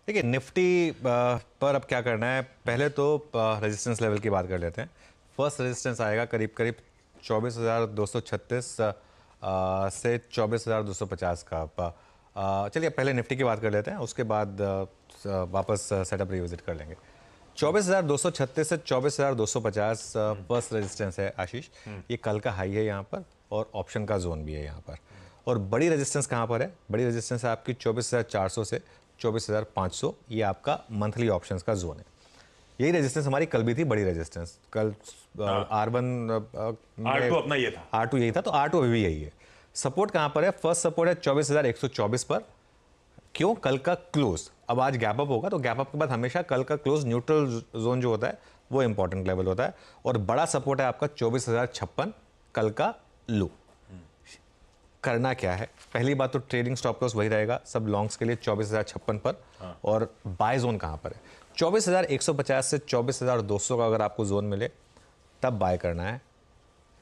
देखिए निफ्टी पर अब क्या करना है, पहले तो रेजिस्टेंस लेवल की बात कर लेते हैं। फर्स्ट रेजिस्टेंस आएगा करीब करीब 24,236 से 24,250 का। चलिए पहले निफ्टी की बात कर लेते हैं, उसके बाद वापस सेटअप रिविजिट कर लेंगे। 24,236 से 24,250 फर्स्ट रेजिस्टेंस है आशीष। ये कल का हाई है यहाँ पर और ऑप्शन का जोन भी है यहाँ पर। और बड़ी रेजिस्टेंस कहाँ पर है? बड़ी रेजिस्टेंस है आपकी 24,400 से 24,500। ये आपका मंथली ऑप्शंस का जोन है। यही रेजिस्टेंस हमारी कल भी थी, बड़ी रेजिस्टेंस कल R1 R2 अपना ये था, R2 यही था, तो R2 अभी भी यही है। सपोर्ट कहाँ पर है? फर्स्ट सपोर्ट है 24,124 पर। क्यों? कल का क्लोज। अब आज गैप अप होगा तो गैप अप के बाद हमेशा कल का क्लोज न्यूट्रल जोन जो होता है वो इंपॉर्टेंट लेवल होता है। और बड़ा सपोर्ट है आपका 24,056 कल का लो। करना क्या है? पहली बात तो ट्रेडिंग स्टॉप लॉस वही रहेगा सब लॉन्ग्स के लिए 24,056 पर। और बाय जोन कहाँ पर है? 24,150 से 24,200 का अगर आपको जोन मिले तब बाय करना है,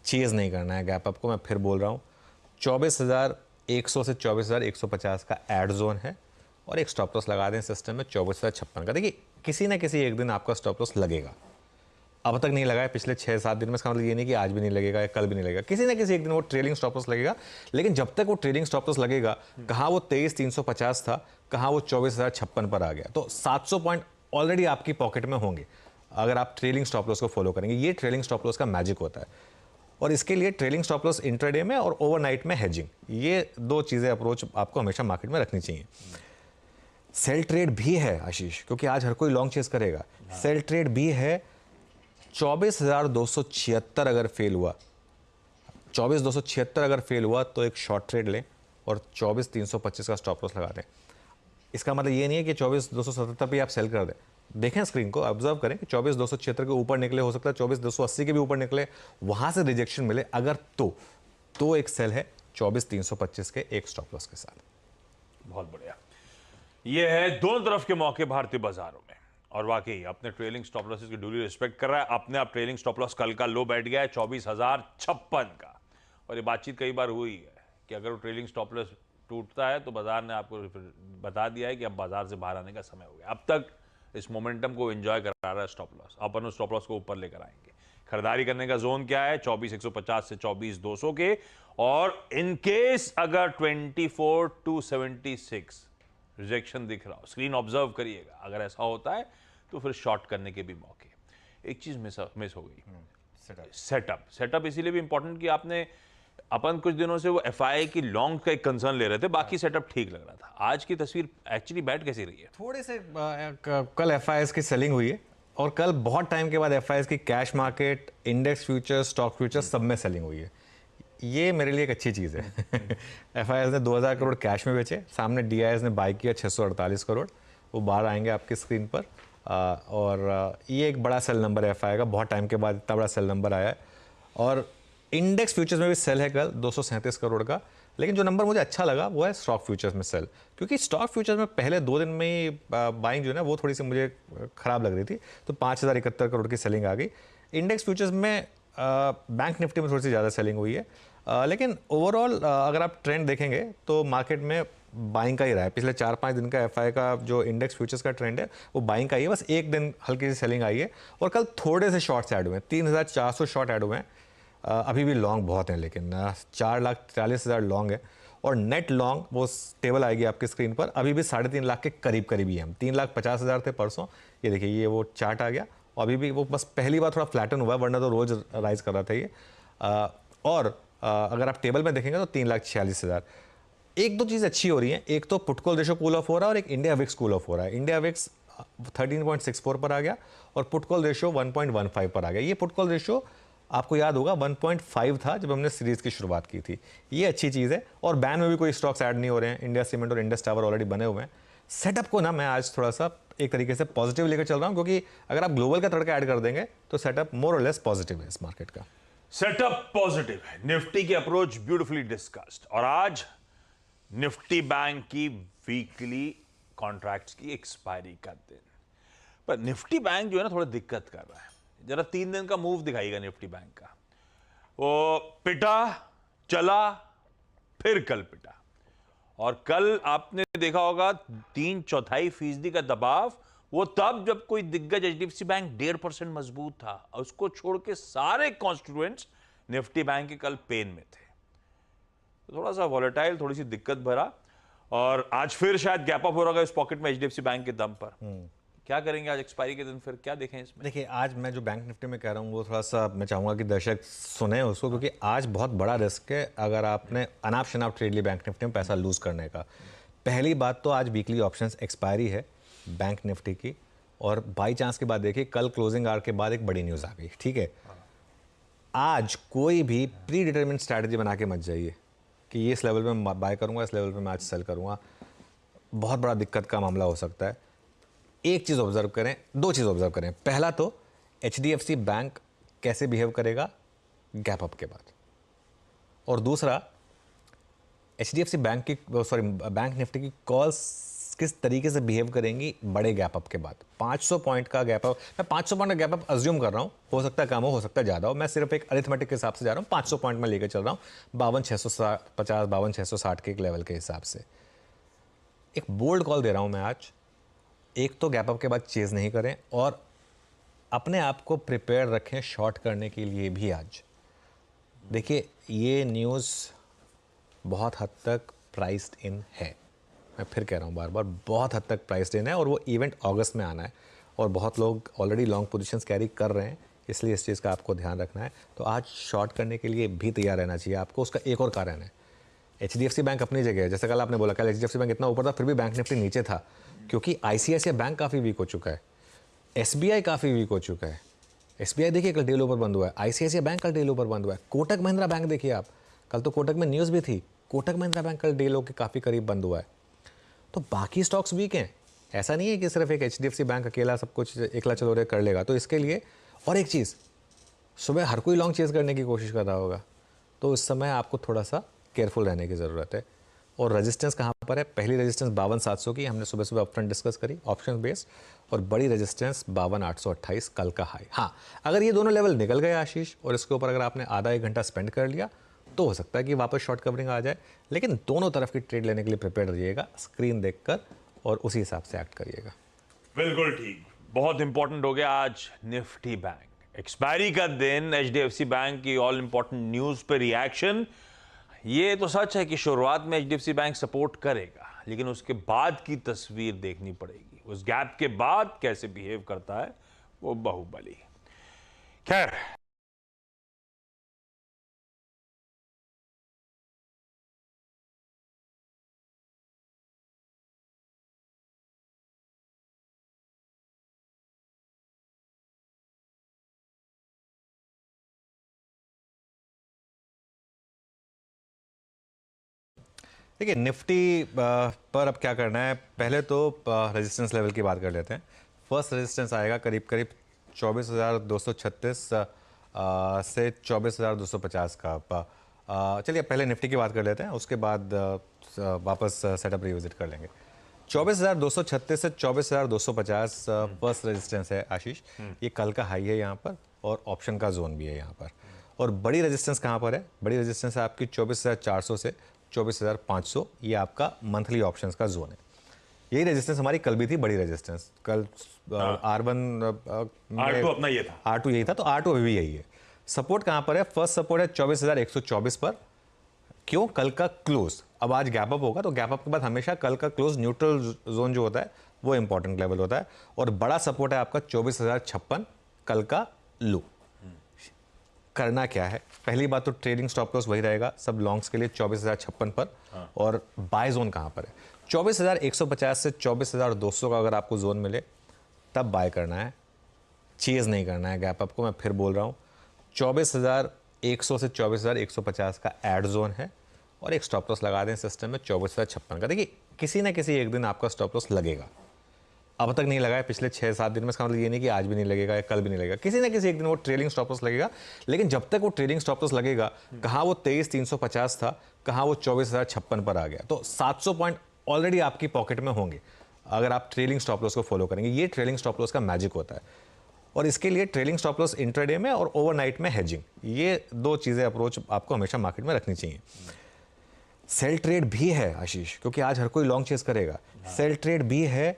चेज नहीं करना है गैप अप को। मैं फिर बोल रहा हूँ 24,100 से 24,150 का एड जोन है और एक स्टॉप लॉस लगा दें सिस्टम में 24,056 का। देखिए किसी ना किसी एक दिन आपका स्टॉप लॉस लगेगा। अब तक नहीं लगा है पिछले 6-7 दिन में, इसका मतलब ये नहीं कि आज भी नहीं लगेगा या कल भी नहीं लगेगा। किसी ना किसी एक दिन वो ट्रेलिंग स्टॉप लॉस लगेगा। लेकिन जब तक वो ट्रेलिंग स्टॉप लॉस लगेगा, कहाँ वो 23,350 था, कहाँ वो 24,056 पर आ गया, तो 700 पॉइंट ऑलरेडी आपकी पॉकेट में होंगे अगर आप ट्रेलिंग स्टॉप लॉस को फॉलो करेंगे। ये ट्रेलिंग स्टॉप लॉस का मैजिक होता है। और इसके लिए ट्रेलिंग स्टॉप लॉस इंट्राडे में और ओवरनाइट में हेजिंग, ये दो चीज़ें अप्रोच आपको हमेशा मार्केट में रखनी चाहिए। सेल ट्रेड भी है आशीष, क्योंकि आज हर कोई लॉन्ग चेस करेगा। सेल ट्रेड भी है। 24,276 अगर फेल हुआ, 24,276 अगर फेल हुआ तो एक शॉर्ट ट्रेड लें और 24,325 का स्टॉप लॉस लगा दें। इसका मतलब ये नहीं है कि 24,277 पे आप सेल कर दें। देखें स्क्रीन को, ऑब्जर्व करें कि 24,276 के ऊपर निकले, हो सकता है 24,280 के भी ऊपर निकले, वहां से रिजेक्शन मिले अगर तो एक सेल है 24,325 के एक स्टॉप लॉस के साथ। बहुत बढ़िया। ये है दोनों तरफ के मौके भारतीय बाजारों में। और वाकई अपने ट्रेलिंग स्टॉप लॉसेस की ड्यूली रिस्पेक्ट कर रहा है। अपने आप ट्रेलिंग स्टॉप लॉस कल का लो बैठ गया है 24,056 का। और ये बातचीत कई बार हुई है कि अगर वो ट्रेलिंग स्टॉप लॉस टूटता है तो बाजार ने आपको बता दिया है कि अब बाजार से बाहर आने का समय हो गया। अब तक इस मोमेंटम को एंजॉय करा रहा है स्टॉप लॉस। अपन उस स्टॉप लॉस को ऊपर लेकर आएंगे। खरीदारी करने का जोन क्या है? 24,150 से 24,200 के। और इनकेस अगर 24,276 रिजेक्शन दिख रहा हो, स्क्रीन ऑब्जर्व करिएगा, अगर ऐसा होता है तो फिर शॉर्ट करने के भी मौके। एक चीज मिस हो गई, सेटअप इसीलिए भी इंपॉर्टेंट कि आपने अपन कुछ दिनों से वो एफआई की लॉन्ग का एक कंसर्न ले रहे थे, बाकी सेटअप ठीक लग रहा था। आज की तस्वीर एक्चुअली बैठ कैसी रही है? थोड़े से कल एफआईएस की सेलिंग हुई है और कल बहुत टाइम के बाद एफआईएस की cash market, index future, stock future सब में सेलिंग हुई है। ये मेरे लिए एक अच्छी चीज़ है। एफआईएस ने 2,000 करोड़ कैश में बेचे, सामने डीआईएस ने बाई किया 648 करोड़। वो बाहर आएंगे आपकी स्क्रीन पर। और ये एक बड़ा सेल नंबर है एफआई का, बहुत टाइम के बाद इतना बड़ा सेल नंबर आया है। और इंडेक्स फ्यूचर्स में भी सेल है कल 237 करोड़ का। लेकिन जो नंबर मुझे अच्छा लगा वो है स्टॉक फ्यूचर्स में सेल, क्योंकि स्टॉक फ्यूचर्स में पहले 2 दिन में ही बाइंग जो है ना वो थोड़ी सी मुझे खराब लग रही थी, तो 5,071 करोड़ की सेलिंग आ गई। इंडेक्स फ्यूचर्स में बैंक निफ्टी में थोड़ी सी ज़्यादा सेलिंग हुई है। लेकिन ओवरऑल अगर आप ट्रेंड देखेंगे तो मार्केट में बाइंग का ही रहा है। पिछले 4-5 दिन का एफआई का जो इंडेक्स फ्यूचर्स का ट्रेंड है वो बाइंग का ही है। बस एक दिन हल्की सी सेलिंग आई है और कल थोड़े से शॉर्ट्स ऐड हुए हैं, 3,400 शॉर्ट ऐड हुए हैं। अभी भी लॉन्ग बहुत हैं, लेकिन 4,40,000 लॉन्ग है और नेट लॉन्ग वो टेबल आएगी आपकी स्क्रीन पर, अभी भी 3.5 लाख के करीब ही हम 3,50,000 थे परसों। ये देखिए ये वो चार्ट आ गया। अभी भी वो बस पहली बार थोड़ा फ्लैटन हुआ, वरना तो रोज राइज कर रहा था ये। और अगर आप टेबल में देखेंगे तो 3,46,000। एक दो चीज़ अच्छी हो रही है, एक तो put call ratio cool off हो रहा है और एक इंडिया विक्स कूल ऑफ हो रहा है। इंडिया विक्स 13.64 पर आ गया और पुट कॉल रेशो 1.15 पर आ गया। ये पुट कॉल रेशो आपको याद होगा 1.5 था जब हमने सीरीज की शुरुआत की थी। ये अच्छी चीज़ है। और बैन में भी कोई स्टॉक्स ऐड नहीं हो रहे हैं, इंडिया सीमेंट और इंडस टावर ऑलरेडी बने हुए हैं। सेटअप को ना मैं आज थोड़ा सा एक तरीके से पॉजिटिव लेकर चल रहा हूं, क्योंकि अगर आप ग्लोबल का तड़का ऐड कर देंगे तो सेटअप मोर और लेस पॉजिटिव है इस मार्केट का। सेटअप पॉजिटिव है, निफ्टी की अप्रोच ब्यूटिफुली डिस्कस्ड। और आज निफ्टी बैंक की वीकली कॉन्ट्रैक्ट्स की एक्सपायरी का दिन, पर निफ्टी बैंक जो है ना थोड़ा दिक्कत कर रहा है। जरा 3 दिन का मूव दिखाएगा निफ्टी बैंक का। वो पिटा, चला, फिर कल पिटा और कल आपने देखा होगा 3/4% का दबाव, वो तब जब कोई दिग्गज एचडीएफसी बैंक 1.5% मजबूत था। उसको छोड़ के सारे कॉन्स्टिट्यूएंट्स निफ्टी बैंक के कल पेन में थे। तो थोड़ा सा वॉलेटाइल, थोड़ी सी दिक्कत भरा, और आज फिर शायद गैप अप हो रहा है इस पॉकेट में एचडीएफसी बैंक के दम पर। क्या करेंगे आज एक्सपायरी के दिन, फिर क्या देखें इसमें? देखिए, आज मैं जो बैंक निफ्टी में कह रहा हूँ वो थोड़ा सा मैं चाहूँगा कि दर्शक सुने उसको, क्योंकि आज बहुत बड़ा रिस्क है अगर आपने अनाप शनाप ट्रेड ली बैंक निफ्टी में पैसा लूज़ करने का। पहली बात तो आज वीकली ऑप्शंस एक्सपायरी है बैंक निफ्टी की, और बाई चांस की बात देखिए कल क्लोजिंग आवर के बाद एक बड़ी न्यूज़ आ गई, ठीक है। आज कोई भी प्री डिटरमिनेड स्ट्रैटेजी बना के मत जाइए कि ये इस लेवल पे मैं बाय करूँगा, इस लेवल पे मैं आज सेल करूँगा। बहुत बड़ा दिक्कत का मामला हो सकता है। एक चीज़ ऑब्जर्व करें, दो चीज़ ऑब्जर्व करें। पहला तो एचडीएफसी बैंक कैसे बिहेव करेगा गैप अप के बाद, और दूसरा एचडीएफसी बैंक की बैंक निफ्टी की कॉल्स किस तरीके से बिहेव करेंगी बड़े गैप अप के बाद। 500 पॉइंट का गैप अप, मैं 500 पॉइंट का गैप अप अज्यूम कर रहा हूँ, हो सकता है कम हो सकता है ज़्यादा हो, मैं सिर्फ एक अरिथमेटिक के हिसाब से जा रहा हूँ। 500 पॉइंट में लेकर चल रहा हूँ 52,650 52,660 के एक लेवल के हिसाब से। एक बोल्ड कॉल दे रहा हूँ मैं आज, एक तो गैप अप के बाद चेज़ नहीं करें, और अपने आप को प्रिपेयर रखें शॉर्ट करने के लिए भी। आज देखिए, ये न्यूज़ बहुत हद तक प्राइस्ड इन है, मैं फिर कह रहा हूँ बार बार, बहुत हद तक प्राइस्ड इन है, और वो इवेंट अगस्त में आना है, और बहुत लोग ऑलरेडी लॉन्ग पोजीशंस कैरी कर रहे हैं, इसलिए इस चीज़ का आपको ध्यान रखना है। तो आज शॉर्ट करने के लिए भी तैयार रहना चाहिए आपको। उसका एक और कारण है, एचडीएफसी बैंक अपनी जगह है, जैसे कल आपने बोला, कल एचडीएफसी बैंक इतना ऊपर था फिर भी बैंक निफ्टी नीचे था, क्योंकि आईसीआईसीआई बैंक काफ़ी वीक हो चुका है, एसबीआई काफ़ी वीक हो चुका है। एसबीआई देखिए कल डे लो पर बंद हुआ है, आईसीआईसीआई बैंक कल डे लो पर बंद हुआ है, कोटक महिंद्रा बैंक देखिए आप, कल तो कोटक में न्यूज़ भी थी, कोटक महिंद्रा बैंक कल डे लो के काफ़ी करीब बंद हुआ है। तो बाकी स्टॉक्स वीक हैं, ऐसा नहीं है कि सिर्फ एक एचडीएफसी बैंक अकेला सब कुछ एकला चलो रे कर लेगा। तो इसके लिए, और एक चीज़, सुबह हर कोई लॉन्ग चेज करने की कोशिश कर रहा होगा, तो इस समय आपको थोड़ा सा केयरफुल रहने की ज़रूरत है। और रेजिस्टेंस कहाँ पर है? पहली रेजिस्टेंस 52,700 की हमने सुबह सुबह अपफ्रंट डिस्कस करी ऑप्शन बेस्ड, और बड़ी रेजिस्टेंस 52,828 कल का हाई। हाँ, अगर ये दोनों लेवल निकल गए आशीष, और इसके ऊपर अगर आपने आधा एक घंटा स्पेंड कर लिया, तो हो सकता है कि वापस शॉर्ट कवरिंग आ जाए। लेकिन दोनों तरफ की ट्रेड लेने के लिए प्रिपेयर रहिएगा, स्क्रीन देखकर, और उसी हिसाब से एक्ट करिएगा। बिल्कुल ठीक, बहुत इंपॉर्टेंट हो गया आज निफ्टी बैंक एक्सपायरी का दिन, एचडीएफसी बैंक की ऑल इंपॉर्टेंट न्यूज पे रिएक्शन। ये तो सच है कि शुरुआत में एचडीएफसी बैंक सपोर्ट करेगा, लेकिन उसके बाद की तस्वीर देखनी पड़ेगी। उस गैप के बाद कैसे बिहेव करता है वो बाहुबली। खैर, देखिए, निफ्टी पर अब क्या करना है, पहले तो रेजिस्टेंस लेवल की बात कर लेते हैं। फर्स्ट रेजिस्टेंस आएगा करीब करीब 24,236 से 24,250 का। चलिए पहले निफ्टी की बात कर लेते हैं, उसके बाद वापस सेटअप रिविजिट कर लेंगे। 24,236 से 24,250 फर्स्ट रेजिस्टेंस है आशीष, ये कल का हाई है यहाँ पर, और ऑप्शन का जोन भी है यहाँ पर। और बड़ी रेजिस्टेंस कहाँ पर है? बड़ी रेजिस्टेंस है आपकी 24,400 से 24,500, ये आपका मंथली ऑप्शंस का जोन है। यही रेजिस्टेंस हमारी कल भी थी, बड़ी रेजिस्टेंस कल R1 R2 अपना ये था, R2 यही था, तो R2 अभी भी यही है। सपोर्ट कहाँ पर है? फर्स्ट सपोर्ट है 24,124 पर। क्यों? कल का क्लोज, अब आज गैप अप होगा, तो गैप अप के बाद हमेशा कल का क्लोज न्यूट्रल जोन जो होता है वो इंपॉर्टेंट लेवल होता है। और बड़ा सपोर्ट है आपका 24,056 कल का लो। करना क्या है? पहली बात तो ट्रेडिंग स्टॉप लॉस वही रहेगा सब लॉन्ग्स के लिए 24,056 पर। और बाय जोन कहाँ पर है? 24,150 से 24,200 का अगर आपको जोन मिले तब बाय करना है, चेज नहीं करना है गैप अप को। मैं फिर बोल रहा हूँ, 24,100 से 24,150 का एड जोन है, और एक स्टॉप लॉस लगा दें सिस्टम में 24,056 का। देखिए, किसी ना किसी एक दिन आपका स्टॉप लॉस लगेगा। अब तक नहीं लगा है पिछले 6-7 दिन में, इसका मतलब ये नहीं कि आज भी नहीं लगेगा या कल भी नहीं लगेगा, किसी ना किसी एक दिन वो ट्रेलिंग स्टॉप लॉस लगेगा। लेकिन जब तक वो ट्रेलिंग स्टॉप लॉस लगेगा, कहाँ वो 23,350 था, कहाँ वो 24,056 पर आ गया, तो 700 पॉइंट ऑलरेडी आपकी पॉकेट में होंगे अगर आप ट्रेलिंग स्टॉप लॉस को फॉलो करेंगे। ये ट्रेलिंग स्टॉप लॉस का मैजिक होता है, और इसके लिए ट्रेलिंग स्टॉप लॉस इंट्राडे में और ओवरनाइट में हेजिंग, ये दो चीज़ें अप्रोच आपको हमेशा मार्केट में रखनी चाहिए। सेल ट्रेड भी है आशीष, क्योंकि आज हर कोई लॉन्ग चेस करेगा। सेल ट्रेड भी है